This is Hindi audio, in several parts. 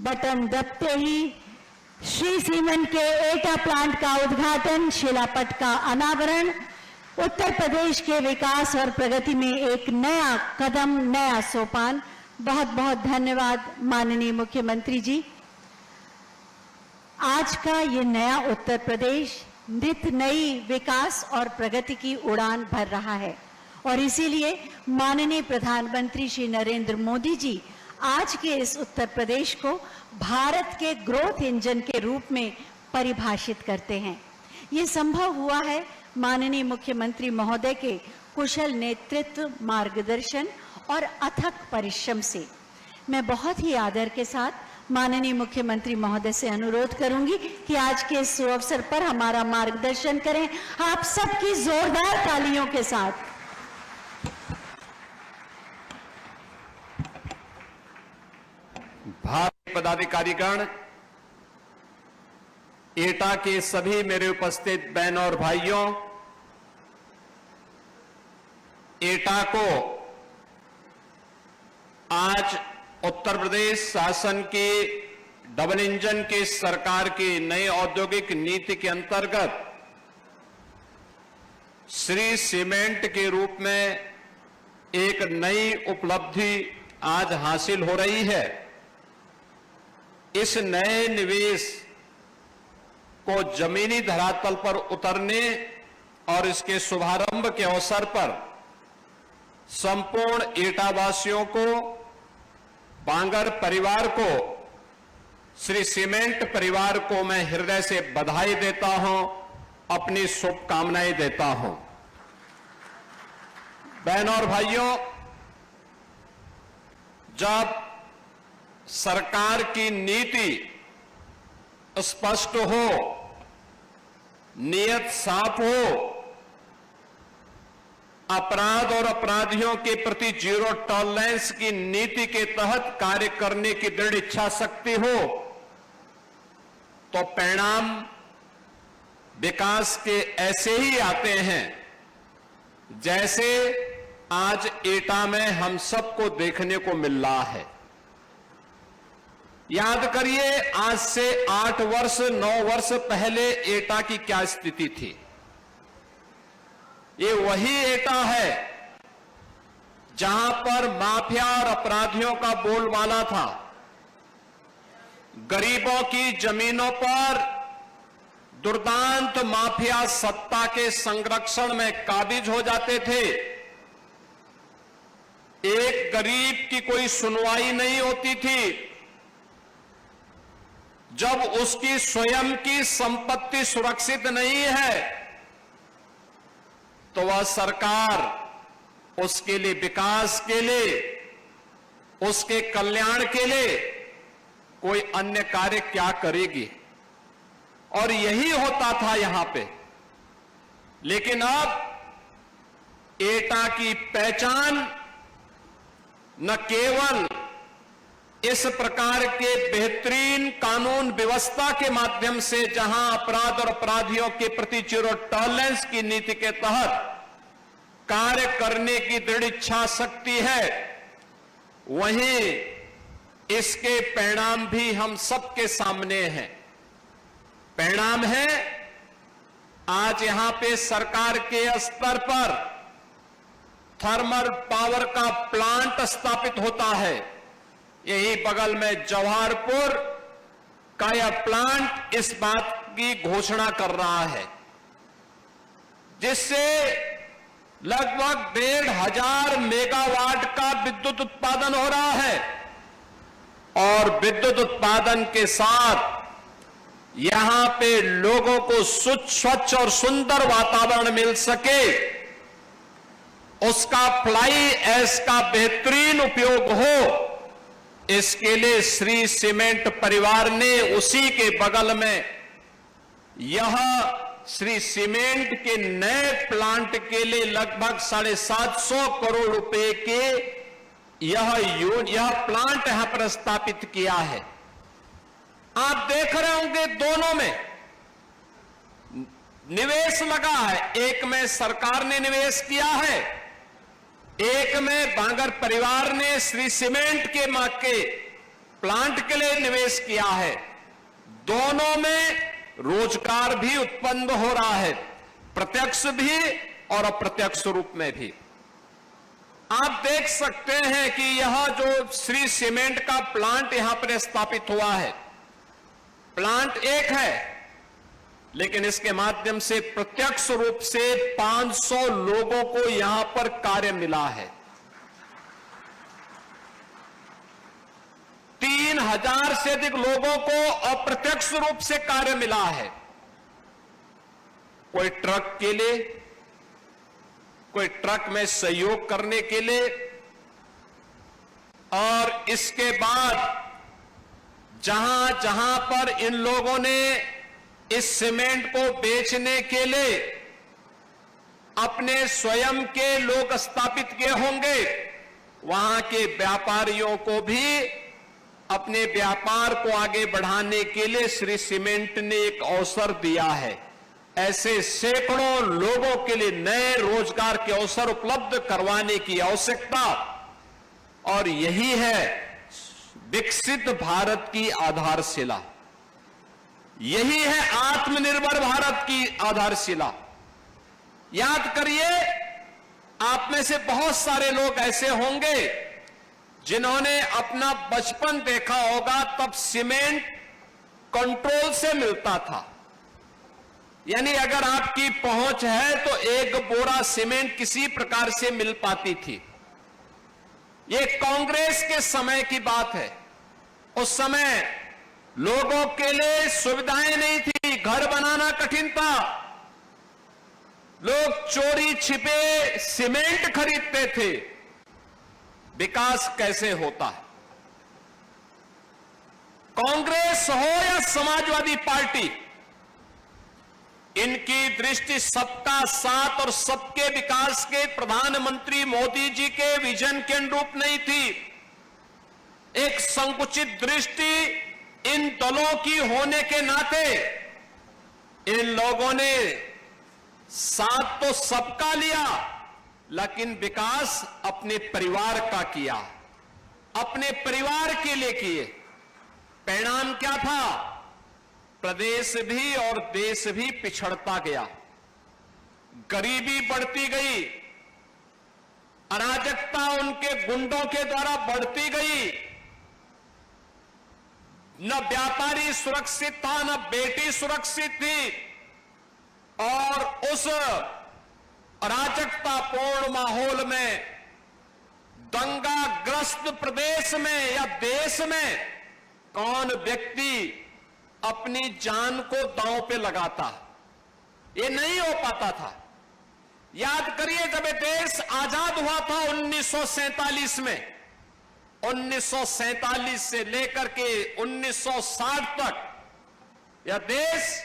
बटन दबते ही श्री सीमेंट के एटा प्लांट का उद्घाटन, शिलापट का अनावरण उत्तर प्रदेश के विकास और प्रगति में एक नया कदम, नया सोपान। बहुत बहुत धन्यवाद माननीय मुख्यमंत्री जी। आज का ये नया उत्तर प्रदेश नित नई विकास और प्रगति की उड़ान भर रहा है और इसीलिए माननीय प्रधानमंत्री श्री नरेंद्र मोदी जी आज के इस उत्तर प्रदेश को भारत के ग्रोथ इंजन के रूप में परिभाषित करते हैं। ये संभव हुआ है माननीय मुख्यमंत्री महोदय के कुशल नेतृत्व, मार्गदर्शन और अथक परिश्रम से। मैं बहुत ही आदर के साथ माननीय मुख्यमंत्री महोदय से अनुरोध करूंगी कि आज के इस अवसर पर हमारा मार्गदर्शन करें, आप सबकी जोरदार तालियों के साथ। भारतीय पदाधिकारीगण, एटा के सभी मेरे उपस्थित बहनों और भाइयों, एटा को आज उत्तर प्रदेश शासन की डबल इंजन की सरकार की नई औद्योगिक नीति के अंतर्गत श्री सीमेंट के रूप में एक नई उपलब्धि आज हासिल हो रही है। इस नए निवेश को जमीनी धरातल पर उतरने और इसके शुभारंभ के अवसर पर संपूर्ण एटावासियों को, बांगर परिवार को, श्री सीमेंट परिवार को मैं हृदय से बधाई देता हूं, अपनी शुभकामनाएं देता हूं। बहनों और भाइयों, जब सरकार की नीति स्पष्ट हो, नियत साफ हो, अपराध और अपराधियों के प्रति जीरो टॉलरेंस की नीति के तहत कार्य करने की दृढ़ इच्छा शक्ति हो, तो परिणाम विकास के ऐसे ही आते हैं जैसे आज एटा में हम सबको देखने को मिल रहा है। याद करिए, आज से 8 वर्ष 9 वर्ष पहले एटा की क्या स्थिति थी। ये वही एटा है जहां पर माफिया और अपराधियों का बोलबाला था। गरीबों की जमीनों पर दुर्दांत माफिया सत्ता के संरक्षण में काबिज हो जाते थे। एक गरीब की कोई सुनवाई नहीं होती थी। जब उसकी स्वयं की संपत्ति सुरक्षित नहीं है तो वह सरकार उसके लिए, विकास के लिए, उसके कल्याण के लिए कोई अन्य कार्य क्या करेगी। और यही होता था यहां पे। लेकिन अब एटा की पहचान न केवल इस प्रकार के बेहतरीन कानून व्यवस्था के माध्यम से, जहां अपराध और अपराधियों के प्रति जीरो टॉलरेंस की नीति के तहत कार्य करने की दृढ़ इच्छा शक्ति है, वहीं इसके परिणाम भी हम सबके सामने हैं। परिणाम है, आज यहां पे सरकार के स्तर पर थर्मल पावर का प्लांट स्थापित होता है। यही बगल में जवाहरपुर का यह प्लांट इस बात की घोषणा कर रहा है, जिससे लगभग 1500 मेगावाट का विद्युत उत्पादन हो रहा है। और विद्युत उत्पादन के साथ यहां पे लोगों को स्वच्छ और सुंदर वातावरण मिल सके, उसका फ्लाई ऐश का बेहतरीन उपयोग हो, इसके लिए श्री सीमेंट परिवार ने उसी के बगल में यह श्री सीमेंट के नए प्लांट के लिए लगभग 750 करोड़ रुपए के यह प्लांट यहां पर स्थापित किया है। आप देख रहे होंगे दोनों में निवेश लगा है। एक में सरकार ने निवेश किया है, एक में बांगर परिवार ने श्री सीमेंट के प्लांट के लिए निवेश किया है, दोनों में रोजगार भी उत्पन्न हो रहा है, प्रत्यक्ष भी और अप्रत्यक्ष रूप में भी। आप देख सकते हैं कि यह जो श्री सीमेंट का प्लांट यहां पर स्थापित हुआ है, प्लांट एक है, लेकिन इसके माध्यम से प्रत्यक्ष रूप से 500 लोगों को यहां पर कार्य मिला है। 3000 से अधिक लोगों को अप्रत्यक्ष रूप से कार्य मिला है। कोई ट्रक के लिए, कोई ट्रक में सहयोग करने के लिए, और इसके बाद जहां जहां पर इन लोगों ने इस सीमेंट को बेचने के लिए अपने स्वयं के लोग स्थापित किए होंगे, वहां के व्यापारियों को भी अपने व्यापार को आगे बढ़ाने के लिए श्री सीमेंट ने एक अवसर दिया है। ऐसे सैकड़ों लोगों के लिए नए रोजगार के अवसर उपलब्ध करवाने की आवश्यकता, और यही है विकसित भारत की आधारशिला, यही है आत्मनिर्भर भारत की आधारशिला। याद करिए, आप में से बहुत सारे लोग ऐसे होंगे जिन्होंने अपना बचपन देखा होगा, तब सीमेंट कंट्रोल से मिलता था। यानी अगर आपकी पहुंच है तो एक बोरा सीमेंट किसी प्रकार से मिल पाती थी। ये कांग्रेस के समय की बात है। उस समय लोगों के लिए सुविधाएं नहीं थी, घर बनाना कठिन था, लोग चोरी छिपे सीमेंट खरीदते थे। विकास कैसे होता है? कांग्रेस हो या समाजवादी पार्टी, इनकी दृष्टि सबका साथ और सबके विकास के प्रधानमंत्री मोदी जी के विजन के अनुरूप नहीं थी। एक संकुचित दृष्टि इन दलों की होने के नाते इन लोगों ने साथ तो सबका लिया, लेकिन विकास अपने परिवार का किया, अपने परिवार के लिए किए। परिणाम क्या था? प्रदेश भी और देश भी पिछड़ता गया, गरीबी बढ़ती गई, अराजकता उनके गुंडों के द्वारा बढ़ती गई, न व्यापारी सुरक्षित था, न बेटी सुरक्षित थी, और उस अराजकतापूर्ण माहौल में, दंगाग्रस्त प्रदेश में या देश में कौन व्यक्ति अपनी जान को दांव पे लगाता? ये नहीं हो पाता था। याद करिए, जब ये देश आजाद हुआ था 1947 में, 1947 से लेकर के 1960 तक यह देश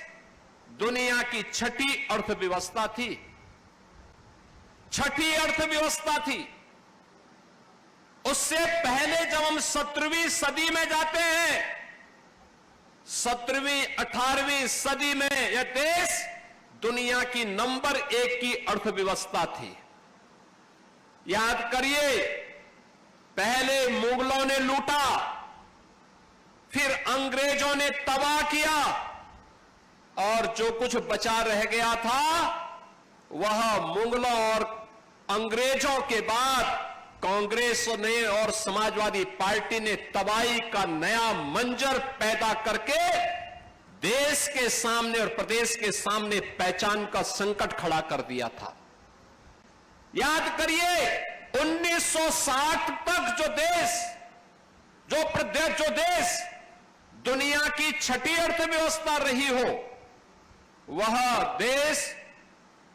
दुनिया की छठी अर्थव्यवस्था थी, छठी अर्थव्यवस्था थी। उससे पहले जब हम 17वीं सदी में जाते हैं, 17वीं 18वीं सदी में यह देश दुनिया की नंबर 1 की अर्थव्यवस्था थी। याद करिए, पहले मुगलों ने लूटा, फिर अंग्रेजों ने तबाह किया, और जो कुछ बचा रह गया था वह मुगलों और अंग्रेजों के बाद कांग्रेस ने और समाजवादी पार्टी ने तबाही का नया मंजर पैदा करके देश के सामने और प्रदेश के सामने पहचान का संकट खड़ा कर दिया था। याद करिए, 1960 तक जो देश दुनिया की छठी अर्थव्यवस्था रही हो, वह देश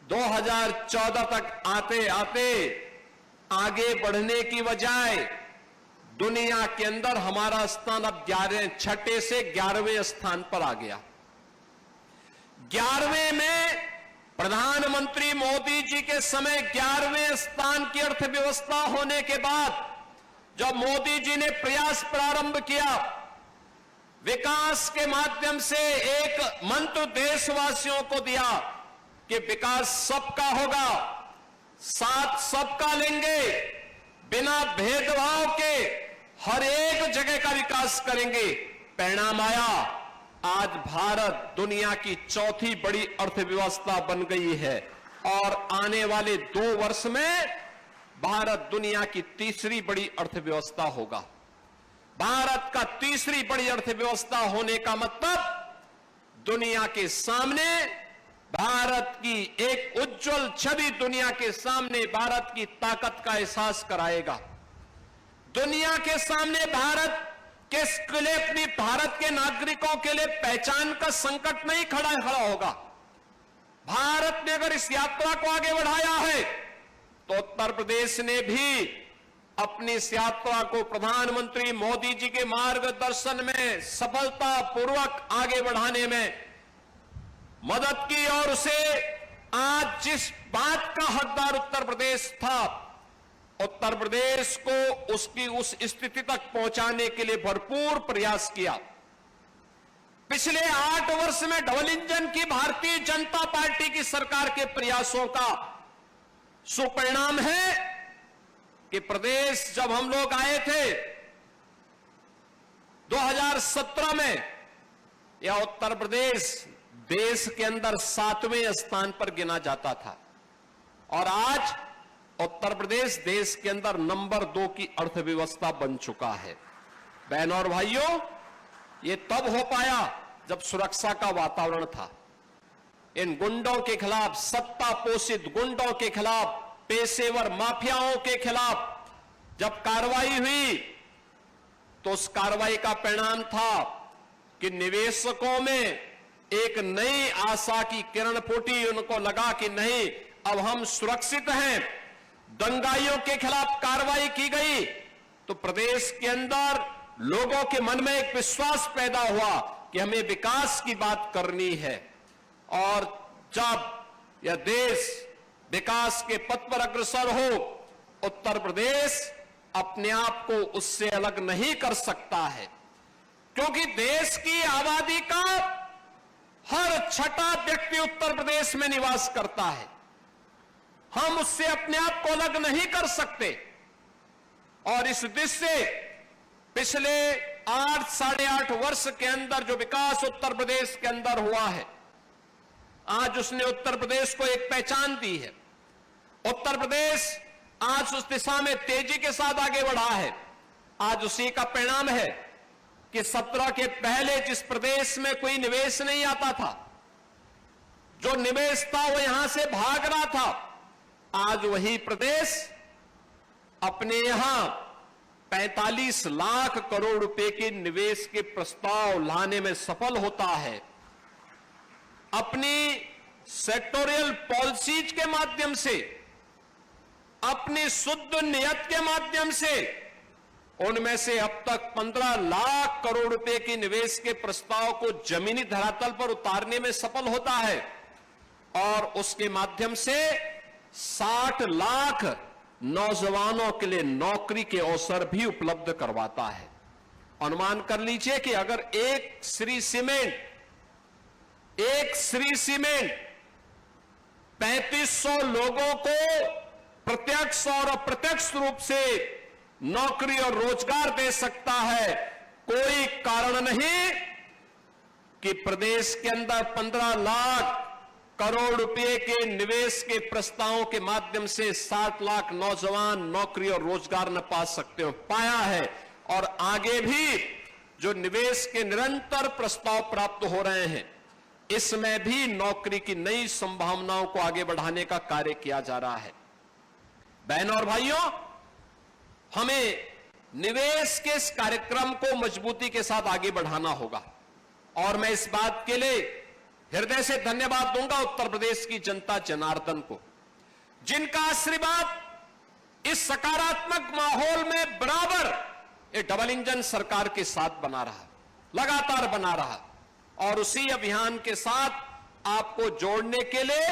2014 तक आते आते आगे बढ़ने की बजाय दुनिया के अंदर हमारा स्थान अब 6 से 11वें स्थान पर आ गया। 11वें में प्रधानमंत्री मोदी जी के समय 11वें स्थान की अर्थव्यवस्था होने के बाद जब मोदी जी ने प्रयास प्रारंभ किया, विकास के माध्यम से एक मंत्र देशवासियों को दिया कि विकास सबका होगा, साथ सबका लेंगे, बिना भेदभाव के हर एक जगह का विकास करेंगे। परिणाम आया, आज भारत दुनिया की चौथी बड़ी अर्थव्यवस्था बन गई है और आने वाले 2 वर्ष में भारत दुनिया की तीसरी बड़ी अर्थव्यवस्था होगा। भारत का तीसरी बड़ी अर्थव्यवस्था होने का मतलब दुनिया के सामने भारत की एक उज्जवल छवि दुनिया के सामने भारत की ताकत का एहसास कराएगा। दुनिया के सामने भारत के लिए अपनी भारत के नागरिकों के लिए पहचान का संकट नहीं खड़ा होगा। भारत ने अगर इस यात्रा को आगे बढ़ाया है तो उत्तर प्रदेश ने भी अपनी इस यात्रा को प्रधानमंत्री मोदी जी के मार्गदर्शन में सफलतापूर्वक आगे बढ़ाने में मदद की और उसे आज जिस बात का हकदार उत्तर प्रदेश था, उत्तर प्रदेश को उसकी उस स्थिति तक पहुंचाने के लिए भरपूर प्रयास किया। पिछले 8 वर्ष में डबल इंजन की भारतीय जनता पार्टी की सरकार के प्रयासों का सुपरिणाम है कि प्रदेश जब हम लोग आए थे 2017 में, यह उत्तर प्रदेश देश के अंदर 7वें स्थान पर गिना जाता था और आज उत्तर प्रदेश देश के अंदर नंबर 2 की अर्थव्यवस्था बन चुका है। बहनों और भाइयों, ये तब हो पाया जब सुरक्षा का वातावरण था। इन गुंडों के खिलाफ, सत्ता पोषित गुंडों के खिलाफ, पेशेवर माफियाओं के खिलाफ जब कार्रवाई हुई तो उस कार्रवाई का परिणाम था कि निवेशकों में एक नई आशा की किरण फूटी। उनको लगा कि नहीं, अब हम सुरक्षित हैं। दंगाइयों के खिलाफ कार्रवाई की गई तो प्रदेश के अंदर लोगों के मन में एक विश्वास पैदा हुआ कि हमें विकास की बात करनी है। और जब यह देश विकास के पथ पर अग्रसर हो, उत्तर प्रदेश अपने आप को उससे अलग नहीं कर सकता है, क्योंकि देश की आबादी का हर छठा व्यक्ति उत्तर प्रदेश में निवास करता है। हम उससे अपने आप को अलग नहीं कर सकते और इस दृष्टि से पिछले 8 साढ़े 8 वर्ष के अंदर जो विकास उत्तर प्रदेश के अंदर हुआ है, आज उसने उत्तर प्रदेश को एक पहचान दी है। उत्तर प्रदेश आज उस दिशा में तेजी के साथ आगे बढ़ा है। आज उसी का परिणाम है कि 17 के पहले जिस प्रदेश में कोई निवेश नहीं आता था, जो निवेश था वो यहां से भाग रहा था, आज वही प्रदेश अपने यहां 45 लाख करोड़ रुपए के निवेश के प्रस्ताव लाने में सफल होता है। अपनी सेक्टोरियल पॉलिसीज के माध्यम से, अपनी शुद्ध नियत के माध्यम से उनमें से अब तक 15 लाख करोड़ रुपए के निवेश के प्रस्ताव को जमीनी धरातल पर उतारने में सफल होता है और उसके माध्यम से 60 लाख नौजवानों के लिए नौकरी के अवसर भी उपलब्ध करवाता है। अनुमान कर लीजिए कि अगर एक श्री सीमेंट 3500 लोगों को प्रत्यक्ष और अप्रत्यक्ष रूप से नौकरी और रोजगार दे सकता है, कोई कारण नहीं कि प्रदेश के अंदर 15 लाख करोड़ रुपए के निवेश के प्रस्तावों के माध्यम से 60 लाख नौजवान नौकरी और रोजगार न पा सकते हो। पाया है और आगे भी जो निवेश के निरंतर प्रस्ताव प्राप्त हो रहे हैं, इसमें भी नौकरी की नई संभावनाओं को आगे बढ़ाने का कार्य किया जा रहा है। बहनों और भाइयों, हमें निवेश के इस कार्यक्रम को मजबूती के साथ आगे बढ़ाना होगा और मैं इस बात के लिए हृदय से धन्यवाद दूंगा उत्तर प्रदेश की जनता जनार्दन को, जिनका आशीर्वाद इस सकारात्मक माहौल में बराबर ये डबल इंजन सरकार के साथ बना रहा, लगातार बना रहा और उसी अभियान के साथ आपको जोड़ने के लिए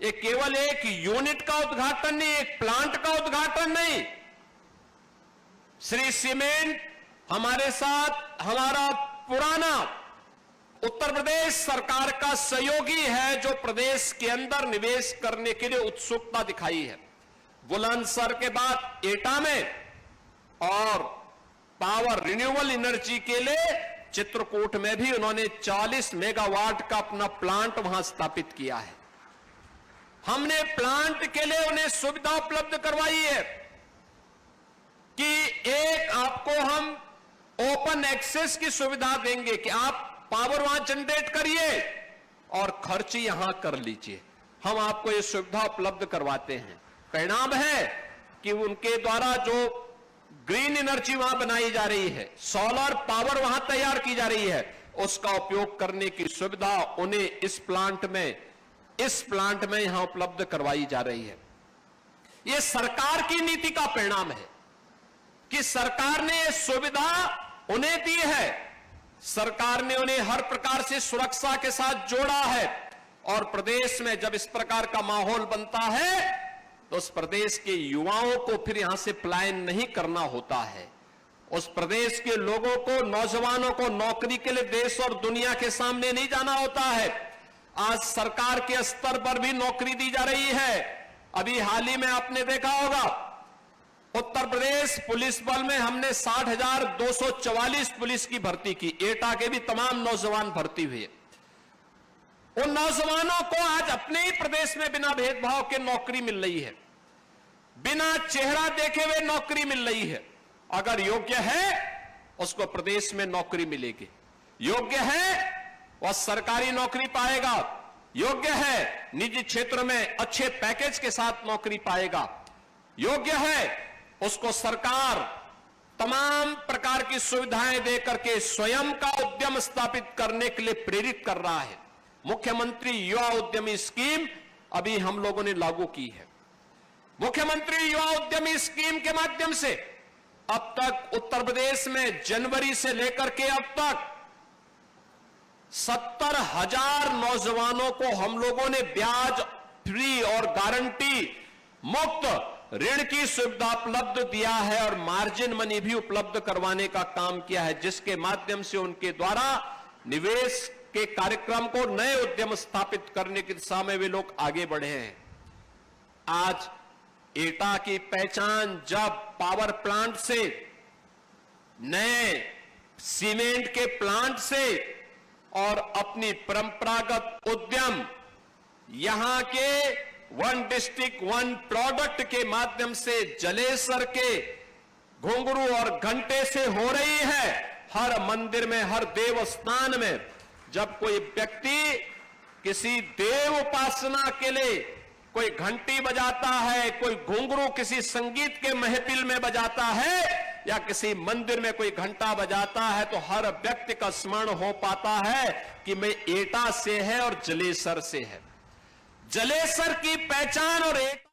ये केवल एक यूनिट का उद्घाटन नहीं, एक प्लांट का उद्घाटन नहीं, श्री सीमेंट हमारे साथ हमारा पुराना उत्तर प्रदेश सरकार का सहयोगी है, जो प्रदेश के अंदर निवेश करने के लिए उत्सुकता दिखाई है। बुलंदशहर के बाद एटा में और पावर रिन्यूएबल एनर्जी के लिए चित्रकूट में भी उन्होंने 40 मेगावाट का अपना प्लांट वहां स्थापित किया है। हमने प्लांट के लिए उन्हें सुविधा उपलब्ध करवाई है कि एक आपको हम ओपन एक्सेस की सुविधा देंगे कि आप पावर वहां जनरेट करिए और खर्च यहां कर लीजिए। हम आपको ये सुविधा उपलब्ध करवाते हैं। परिणाम है कि उनके द्वारा जो ग्रीन एनर्जी वहां बनाई जा रही है, सोलर पावर वहां तैयार की जा रही है, उसका उपयोग करने की सुविधा उन्हें इस प्लांट में यहां उपलब्ध करवाई जा रही है। यह सरकार की नीति का परिणाम है कि सरकार ने यह सुविधा उन्हें दी है। सरकार ने उन्हें हर प्रकार से सुरक्षा के साथ जोड़ा है और प्रदेश में जब इस प्रकार का माहौल बनता है तो उस प्रदेश के युवाओं को फिर यहां से पलायन नहीं करना होता है। उस प्रदेश के लोगों को, नौजवानों को नौकरी के लिए देश और दुनिया के सामने नहीं जाना होता है। आज सरकार के स्तर पर भी नौकरी दी जा रही है। अभी हाल ही में आपने देखा होगा उत्तर प्रदेश पुलिस बल में हमने 60,244 पुलिस की भर्ती की। एटा के भी तमाम नौजवान भर्ती हुए। उन नौजवानों को आज अपने ही प्रदेश में बिना भेदभाव के नौकरी मिल रही है, बिना चेहरा देखे हुए नौकरी मिल रही है। अगर योग्य है उसको प्रदेश में नौकरी मिलेगी, योग्य है वह सरकारी नौकरी पाएगा, योग्य है निजी क्षेत्र में अच्छे पैकेज के साथ नौकरी पाएगा, योग्य है उसको सरकार तमाम प्रकार की सुविधाएं देकर के स्वयं का उद्यम स्थापित करने के लिए प्रेरित कर रहा है। मुख्यमंत्री युवा उद्यमी स्कीम अभी हम लोगों ने लागू की है। मुख्यमंत्री युवा उद्यमी स्कीम के माध्यम से अब तक उत्तर प्रदेश में जनवरी से लेकर के अब तक 70,000 नौजवानों को हम लोगों ने ब्याज फ्री और गारंटी मुक्त ऋण की सुविधा उपलब्ध दिया है और मार्जिन मनी भी उपलब्ध करवाने का काम किया है, जिसके माध्यम से उनके द्वारा निवेश के कार्यक्रम को, नए उद्यम स्थापित करने की दिशा में वे लोग आगे बढ़े हैं। आज एटा की पहचान जब पावर प्लांट से, नए सीमेंट के प्लांट से और अपनी परंपरागत उद्यम यहां के वन डिस्ट्रिक्ट वन प्रोडक्ट के माध्यम से जलेसर के घुंघरू और घंटे से हो रही है। हर मंदिर में, हर देव स्थान में जब कोई व्यक्ति किसी देव उपासना के लिए कोई घंटी बजाता है, कोई घुंघरू किसी संगीत के महफिल में बजाता है या किसी मंदिर में कोई घंटा बजाता है तो हर व्यक्ति का स्मरण हो पाता है कि मैं एटा से है और जलेसर से है। जलेसर की पहचान और एटा